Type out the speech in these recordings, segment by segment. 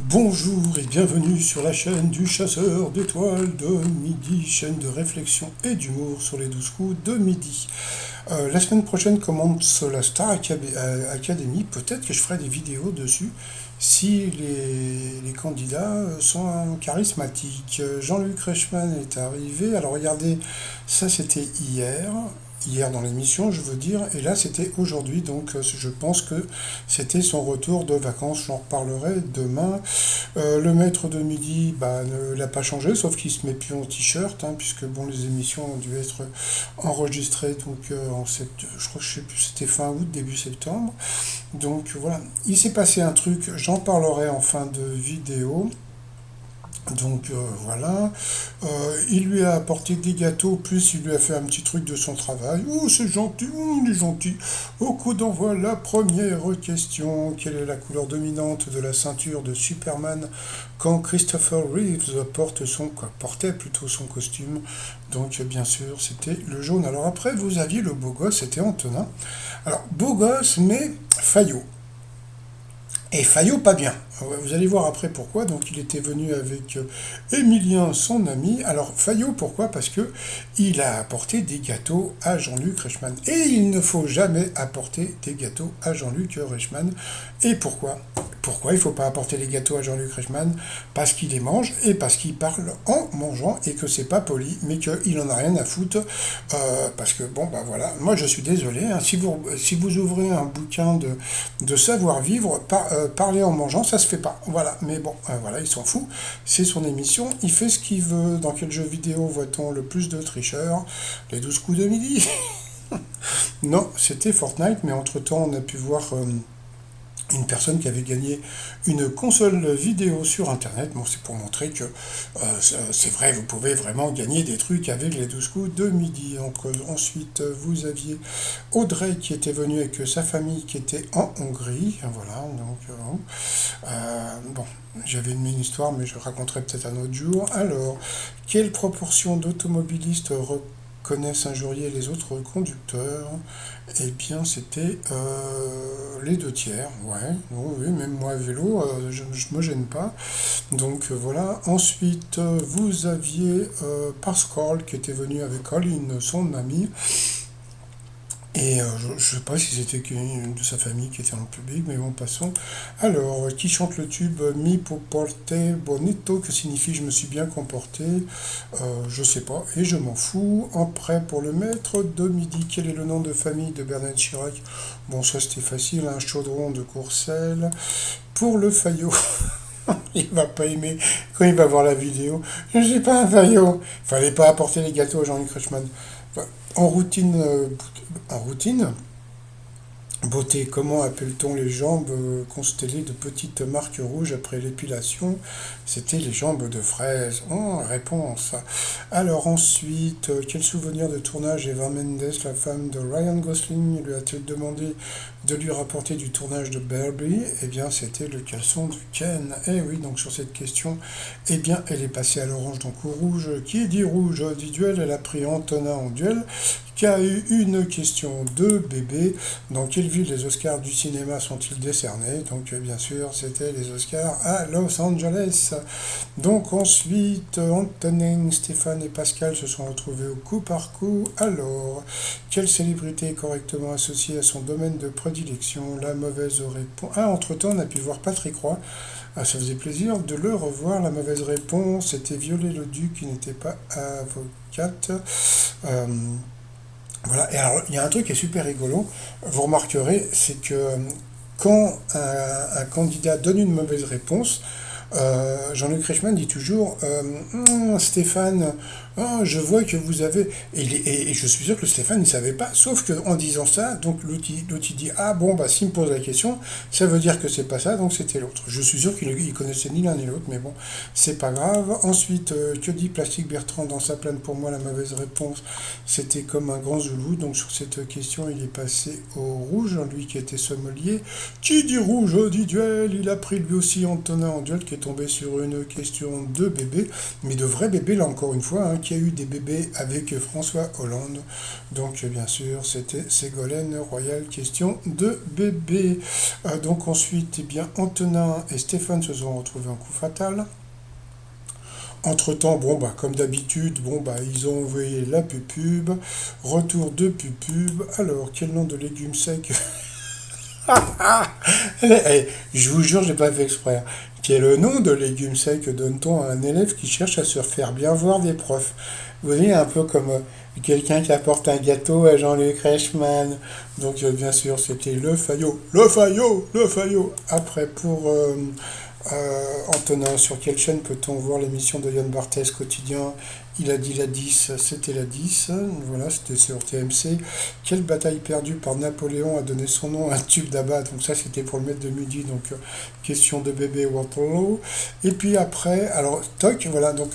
Bonjour et bienvenue sur la chaîne du chasseur d'étoiles de midi, chaîne de réflexion et d'humour sur les 12 coups de midi. La semaine prochaine commence la Academy, peut-être que je ferai des vidéos dessus si les candidats sont charismatiques. Jean-Luc Reichmann est arrivé, alors regardez, ça c'était hier dans l'émission, je veux dire, et là c'était aujourd'hui, donc je pense que c'était son retour de vacances, j'en reparlerai demain. Le maître de midi, ne l'a pas changé, sauf qu'il se met plus en t-shirt, hein, puisque bon, les émissions ont dû être enregistrées, donc je crois que je sais plus, c'était fin août, début septembre. Donc voilà, il s'est passé un truc, j'en parlerai en fin de vidéo. Donc voilà. Il lui a apporté des gâteaux, plus il lui a fait un petit truc de son travail. Oh, c'est gentil, oh, il est gentil. Au coup d'envoi, la première question. Quelle est la couleur dominante de la ceinture de Superman quand Christopher Reeves portait plutôt son costume? Donc bien sûr, c'était le jaune. Alors après, vous aviez le beau gosse, c'était Antonin. Alors, beau gosse, mais faillot. Et Fayot pas bien. Vous allez voir après pourquoi. Donc il était venu avec Emilien, son ami. Alors Fayot, pourquoi? Parce que il a apporté des gâteaux à Jean-Luc Reichmann. Et il ne faut jamais apporter des gâteaux à Jean-Luc Reichmann. Et pourquoi? Pourquoi il ne faut pas apporter les gâteaux à Jean-Luc Reichmann? Parce qu'il les mange et parce qu'il parle en mangeant et que c'est pas poli, mais qu'il en a rien à foutre. Parce que bon, voilà, moi je suis désolé, hein, si vous ouvrez un bouquin de savoir-vivre, parler en mangeant, ça se fait pas. Voilà, mais bon, voilà, il s'en fout. C'est son émission, il fait ce qu'il veut. Dans quel jeu vidéo voit-on le plus de tricheurs? Les 12 coups de midi. Non, c'était Fortnite, mais entre-temps, on a pu voir une personne qui avait gagné une console vidéo sur internet. Bon, c'est pour montrer que c'est vrai, vous pouvez vraiment gagner des trucs avec les 12 coups de midi. Donc, ensuite, vous aviez Audrey qui était venue avec sa famille qui était en Hongrie. Voilà, donc bon, j'avais une mini-histoire, mais je raconterai peut-être un autre jour. Alors, quelle proportion d'automobilistes reconnaissent injurier les autres conducteurs? Eh bien, c'était les deux tiers, ouais. Oh, oui, même moi à vélo, je ne me gêne pas. Donc voilà. Ensuite, vous aviez Pascal qui était venu avec Colin, son ami. Et je ne sais pas si c'était une de sa famille qui était en public, mais bon, passons. Alors, qui chante le tube Mi porte bonito, que signifie je me suis bien comporté? Je sais pas, et je m'en fous. En prêt pour le maître de midi, quel est le nom de famille de Bernard Chirac? Bon, ça c'était facile, un chaudron de Courcelles. Pour le Fayot, il va pas aimer quand il va voir la vidéo. Je ne suis pas un Fayot. Fallait pas apporter les gâteaux à Jean-Luc Reichmann. Enfin, en routine, en routine, beauté, comment appelle-t-on les jambes constellées de petites marques rouges après l'épilation? C'était les jambes de fraise. Oh, réponse. Alors ensuite, quel souvenir de tournage Eva Mendes, la femme de Ryan Gosling, lui a-t-il demandé de lui rapporter du tournage de Barbie? Eh bien, c'était le caleçon de Ken. Eh oui, donc sur cette question, eh bien, elle est passée à l'orange, donc au rouge. Qui dit rouge dit duel, elle a pris Antonin en duel, qui a eu une question de bébé. Dans quelle ville les Oscars du cinéma sont-ils décernés? Donc bien sûr, c'était les Oscars à Los Angeles. Donc ensuite, Antonin, Stéphane et Pascal se sont retrouvés au coup par coup. Alors, quelle célébrité est correctement associée à son domaine de prédilection? La mauvaise réponse. Ah, entre-temps, on a pu voir Patrick Roy. Ah, ça faisait plaisir de le revoir. La mauvaise réponse, c'était Viollet-le-Duc qui n'était pas avocate. Euh, voilà, et alors il y a un truc qui est super rigolo, vous remarquerez, c'est que quand un candidat donne une mauvaise réponse, Jean-Luc Reichmann dit toujours Stéphane, ah, je vois que vous avez. Et je suis sûr que Stéphane ne savait pas, sauf qu'en disant ça, donc l'autre il dit ah bon, bah s'il me pose la question, ça veut dire que c'est pas ça, donc c'était l'autre. Je suis sûr qu'il ne connaissait ni l'un ni l'autre, mais bon, c'est pas grave. Ensuite, que dit Plastique Bertrand dans sa plainte? Pour moi, la mauvaise réponse, c'était comme un grand zoulou, donc sur cette question, il est passé au rouge, lui qui était sommelier. Qui dit rouge dit duel, il a pris lui aussi Antonin en duel, qui est tombé sur une question de bébé, mais de vrais bébés, là encore une fois, hein, qui a eu des bébés avec François Hollande. Donc, bien sûr, c'était Ségolène Royal, question de bébé. Donc, ensuite, eh bien, Antonin et Stéphane se sont retrouvés en coup fatal. Entre-temps, bon, bah, comme d'habitude, bon, bah, ils ont envoyé la pupube. Retour de pupube. Alors, quel nom de légumes secs? Eh, je vous jure, j'ai pas fait exprès. Quel nom de légumes secs donne-t-on à un élève qui cherche à se faire bien voir des profs? Vous voyez, un peu comme quelqu'un qui apporte un gâteau à Jean-Luc Reichmann. Donc, bien sûr, c'était le Fayot. Le Fayot! Le Fayot! Après, pour Antonin, sur quelle chaîne peut-on voir l'émission de Yann Barthès quotidien? Il a dit la 10, c'était la 10, voilà, c'était sur TMC. Quelle bataille perdue par Napoléon a donné son nom à un tube d'abat? Donc ça c'était pour le maître de midi, donc question de bébé Waterloo. Et puis après, alors toc, voilà, donc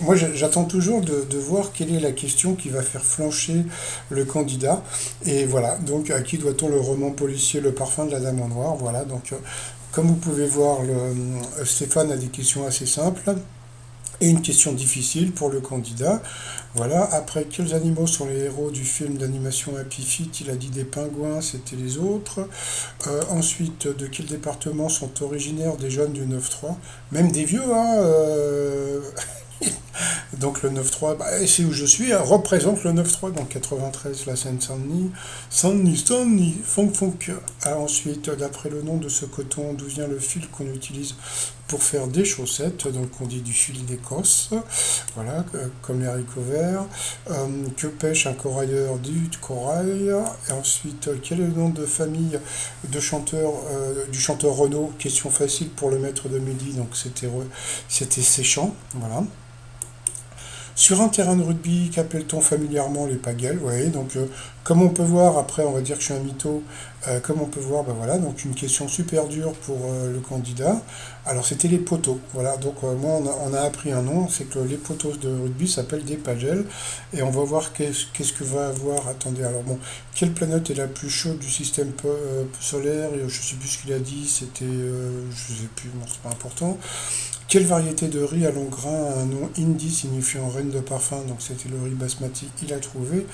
moi j'attends toujours de voir quelle est la question qui va faire flancher le candidat. Et voilà, donc à qui doit-on le roman policier Le parfum de la dame en noir? Voilà, donc comme vous pouvez voir, Stéphane a des questions assez simples et une question difficile pour le candidat. Voilà, après, quels animaux sont les héros du film d'animation Happy Feet? Il a dit des pingouins, c'était les autres. Ensuite, de quel département sont originaires des jeunes du 9-3? Même des vieux, hein Donc le 9-3, bah, c'est où je suis, hein, représente le 9-3, donc 93, la Seine-Saint-Denis. Saint-Denis, funk. Ah, ensuite, d'après le nom de ce coton, d'où vient le fil qu'on utilise pour faire des chaussettes? Donc on dit du fil d'Écosse, voilà, comme les haricots verts. Que pêche un corailleur? Du corail. Et ensuite, quel est le nom de famille de chanteur, du chanteur Renaud? Question facile pour le maître de midi, donc c'était Séchant, voilà. Sur un terrain de rugby, qu'appelle-t-on familièrement les pagelles? Ouais, donc comme on peut voir, après on va dire que je suis un mytho, comme on peut voir, ben voilà, donc une question super dure pour le candidat. Alors c'était les poteaux, voilà, donc moi on a appris un nom, c'est que les poteaux de rugby s'appellent des pagelles, et on va voir qu'est-ce que va avoir, attendez, alors bon, quelle planète est la plus chaude du système solaire? Et je sais plus ce qu'il a dit, c'était, je sais plus, bon c'est pas important. Quelle variété de riz à long grain a un nom hindi signifiant reine de parfum? Donc c'était le riz basmati, il a trouvé.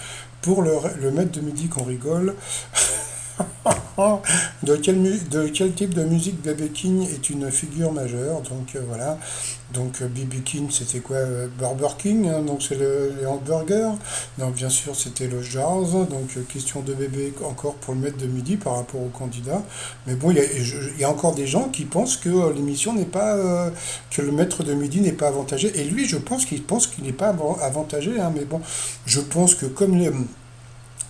Pour le maître de midi qu'on rigole, de quel type de musique B.B. King est une figure majeure? Donc voilà. Donc B.B. King, c'était quoi? Burger King, hein, donc c'est les hamburgers. Donc bien sûr, c'était le jazz. Donc question de bébé encore pour le maître de midi par rapport au candidat. Mais bon, il y a encore des gens qui pensent que l'émission n'est pas, que le maître de midi n'est pas avantagé. Et lui, je pense qu'il n'est pas avantagé. Hein, mais bon, je pense que comme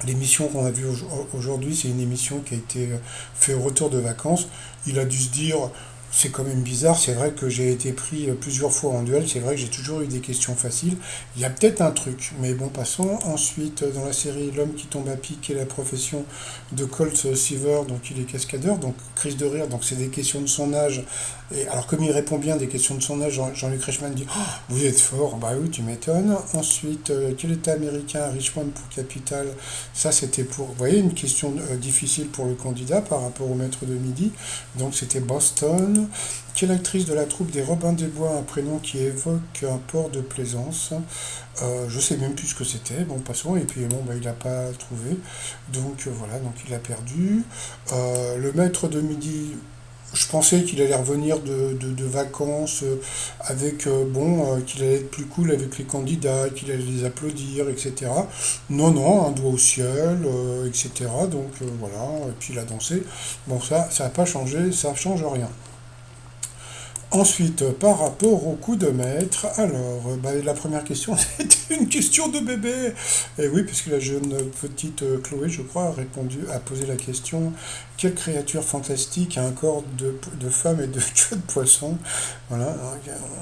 l'émission qu'on a vue aujourd'hui, c'est une émission qui a été faite au retour de vacances. Il a dû se dire, c'est quand même bizarre, c'est vrai que j'ai été pris plusieurs fois en duel, c'est vrai que j'ai toujours eu des questions faciles. Il y a peut-être un truc, mais bon, passons. Ensuite, dans la série L'homme qui tombe à pic, qui est la profession de Colt Seaver, donc il est cascadeur, donc crise de rire, donc c'est des questions de son âge. Et alors, comme il répond bien des questions de son âge, Jean-Luc Reichmann dit, oh, vous êtes fort, bah oui, tu m'étonnes. Ensuite, quel État américain a Richmond pour capitale? Ça, c'était pour, vous voyez, une question difficile pour le candidat par rapport au maître de midi. Donc, c'était Boston. Quelle actrice de la troupe des Robins des Bois a un prénom qui évoque un port de plaisance? Je sais même plus ce que c'était. Bon, passons. Et puis, bon, bah, il n'a pas trouvé. Donc, voilà, donc il a perdu. Le maître de midi. Je pensais qu'il allait revenir de vacances avec, bon, qu'il allait être plus cool avec les candidats, qu'il allait les applaudir, etc. Non, un doigt au ciel, etc. Donc voilà, et puis il a dansé. Bon, ça n'a pas changé, ça change rien. Ensuite, par rapport au coup de maître, alors, bah, la première question, c'était une question de bébé. Et oui, puisque la jeune petite Chloé, je crois, a posé la question, quelle créature fantastique a un corps de femme et de queue de poisson? Voilà, alors,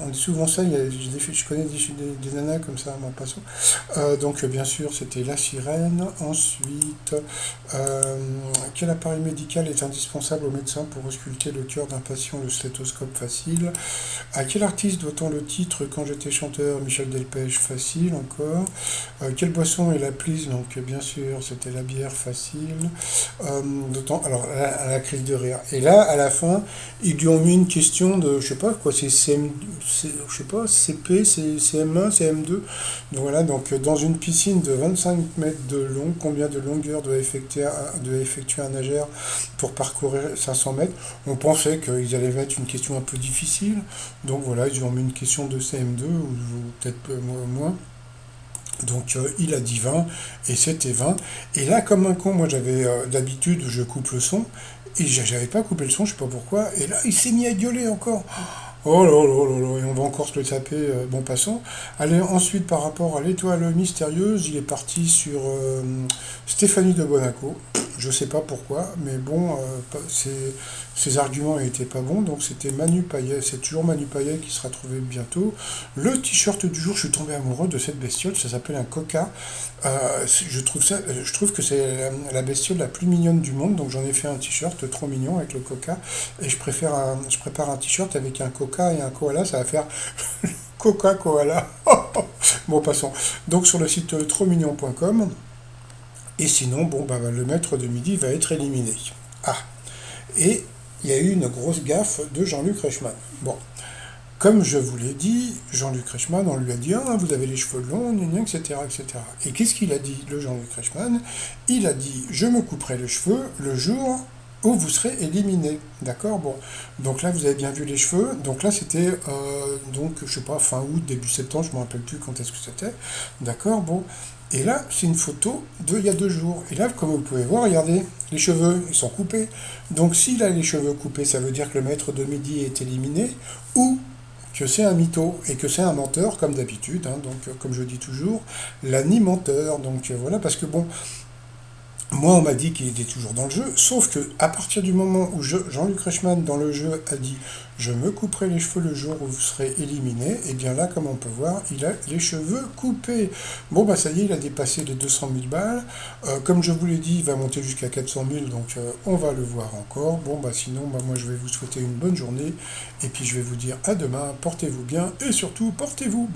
on dit souvent ça, je connais des nanas comme ça, en passant. Donc, bien sûr, c'était la sirène. Ensuite, quel appareil médical est indispensable au médecin pour ausculter le cœur d'un patient? Le stéthoscope facile. facile. À quel artiste doit-on le titre Quand j'étais chanteur? Michel Delpech, facile encore. Quelle boisson est la prise? Donc bien sûr, c'était la bière, facile. Alors, à la crise de rire. Et là, à la fin, ils lui ont mis une question de, je sais pas quoi, c'est je sais pas, CP, c'est CM1, CM2. Donc voilà, donc dans une piscine de 25 mètres de long, combien de longueur doit effectuer un nageur pour parcourir 500 mètres? On pensait qu'ils allaient mettre une question un peu difficile. Donc voilà, ils ont mis une question de CM2 ou peut-être moins. Donc il a dit 20 et c'était 20. Et là, comme un con, moi j'avais d'habitude, je coupe le son et j'avais pas coupé le son, je sais pas pourquoi. Et là, il s'est mis à gueuler encore. Oh là là là là, et on va encore se le taper, bon passant. Allez, ensuite par rapport à l'étoile mystérieuse, il est parti sur Stéphanie de Bonaco. Je sais pas pourquoi, mais bon, ses arguments n'étaient pas bons, donc c'était Manu Payet, c'est toujours Manu Payet qui sera trouvé bientôt. Le t-shirt du jour, je suis tombé amoureux de cette bestiole, ça s'appelle un coca. Je trouve que c'est la bestiole la plus mignonne du monde, donc j'en ai fait un t-shirt trop mignon avec le coca, et je prépare un t-shirt avec un coca et un koala, ça va faire coca koala. Bon, passons. Donc sur le site trotsmignon.com. Et sinon, bon, bah, le maître de midi va être éliminé. Ah, et il y a eu une grosse gaffe de Jean-Luc Reichmann. Bon, comme je vous l'ai dit, Jean-Luc Reichmann, on lui a dit, ah, vous avez les cheveux longs, etc., etc. Et qu'est-ce qu'il a dit, le Jean-Luc Reichmann? Il a dit, je me couperai les cheveux le jour où vous serez éliminé. D'accord? Bon, donc là, vous avez bien vu les cheveux. Donc là, c'était, donc, je sais pas, fin août, début septembre, je ne me rappelle plus quand est-ce que c'était. D'accord? Bon. Et là, c'est une photo d'il y a 2 jours. Et là, comme vous pouvez voir, regardez, les cheveux, ils sont coupés. Donc s'il a les cheveux coupés, ça veut dire que le maître de midi est éliminé, ou que c'est un mytho, et que c'est un menteur, comme d'habitude. Hein. Donc, comme je dis toujours, l'ani-menteur. Donc voilà, parce que bon, moi, on m'a dit qu'il était toujours dans le jeu, sauf que à partir du moment où Jean-Luc Reichmann, dans le jeu, a dit «Je me couperai les cheveux le jour où vous serez éliminé», et bien là, comme on peut voir, il a les cheveux coupés. Bon, bah ça y est, il a dépassé les 200 000 balles. Comme je vous l'ai dit, il va monter jusqu'à 400 000, donc on va le voir encore. Bon, bah sinon, bah, moi, je vais vous souhaiter une bonne journée, et puis je vais vous dire à demain, portez-vous bien, et surtout, portez-vous.